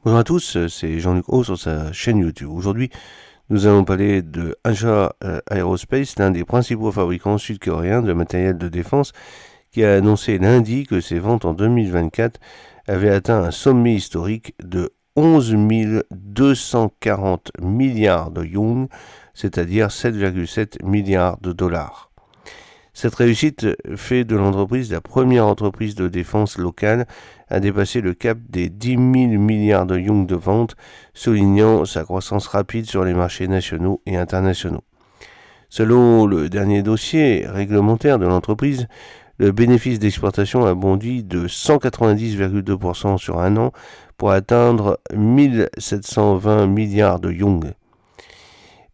Bonjour à tous, c'est Jean-Luc Haut sur sa chaîne YouTube. Aujourd'hui, nous allons parler de Aja Aerospace, l'un des principaux fabricants sud-coréens de matériel de défense, qui a annoncé lundi que ses ventes en 2024 avaient atteint un sommet historique de 11 240 milliards de yuan, c'est-à-dire 7,7 milliards de dollars. Cette réussite fait de l'entreprise la première entreprise de défense locale à dépasser le cap des 10 000 milliards de yuan de ventes, soulignant sa croissance rapide sur les marchés nationaux et internationaux. Selon le dernier dossier réglementaire de l'entreprise, le bénéfice d'exportation a bondi de 190,2% sur un an pour atteindre 1 720 milliards de yuan.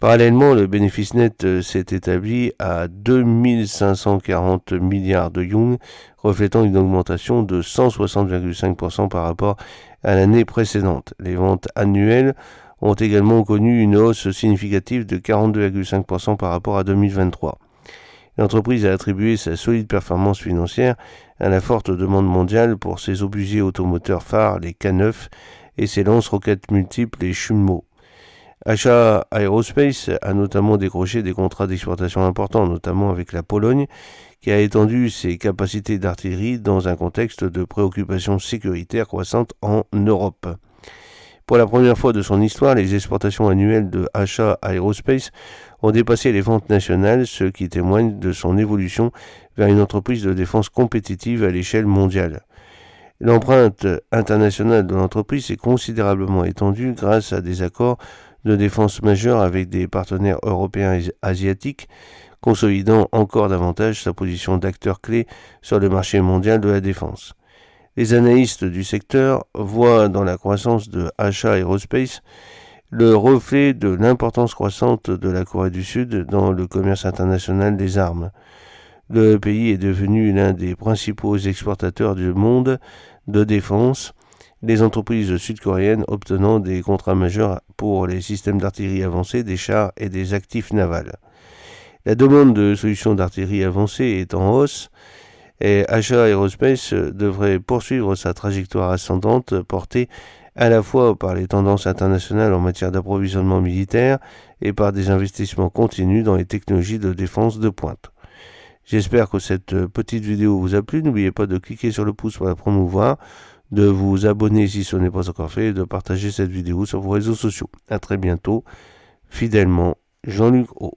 Parallèlement, le bénéfice net s'est établi à 2 540 milliards de yuan, reflétant une augmentation de 160,5% par rapport à l'année précédente. Les ventes annuelles ont également connu une hausse significative de 42,5% par rapport à 2023. L'entreprise a attribué sa solide performance financière à la forte demande mondiale pour ses obusiers automoteurs phares, les K9, et ses lance-roquettes multiples, les Chunmo. Aja Aerospace a notamment décroché des contrats d'exportation importants, notamment avec la Pologne, qui a étendu ses capacités d'artillerie dans un contexte de préoccupation sécuritaire croissante en Europe. Pour la première fois de son histoire, les exportations annuelles de Aja Aerospace ont dépassé les ventes nationales, ce qui témoigne de son évolution vers une entreprise de défense compétitive à l'échelle mondiale. L'empreinte internationale de l'entreprise s'est considérablement étendue grâce à des accords de défense majeurs avec des partenaires européens et asiatiques, consolidant encore davantage sa position d'acteur clé sur le marché mondial de la défense. Les analystes du secteur voient dans la croissance de Aja Aerospace le reflet de l'importance croissante de la Corée du Sud dans le commerce international des armes. Le pays est devenu l'un des principaux exportateurs du monde de défense, les entreprises sud-coréennes obtenant des contrats majeurs pour les systèmes d'artillerie avancée, des chars et des actifs navals. La demande de solutions d'artillerie avancée est en hausse et Aja Aerospace devrait poursuivre sa trajectoire ascendante portée à la fois par les tendances internationales en matière d'approvisionnement militaire et par des investissements continus dans les technologies de défense de pointe. J'espère que cette petite vidéo vous a plu. N'oubliez pas de cliquer sur le pouce pour la promouvoir, de vous abonner si ce n'est pas encore fait et de partager cette vidéo sur vos réseaux sociaux. A très bientôt. Fidèlement, Jean-Luc Haut.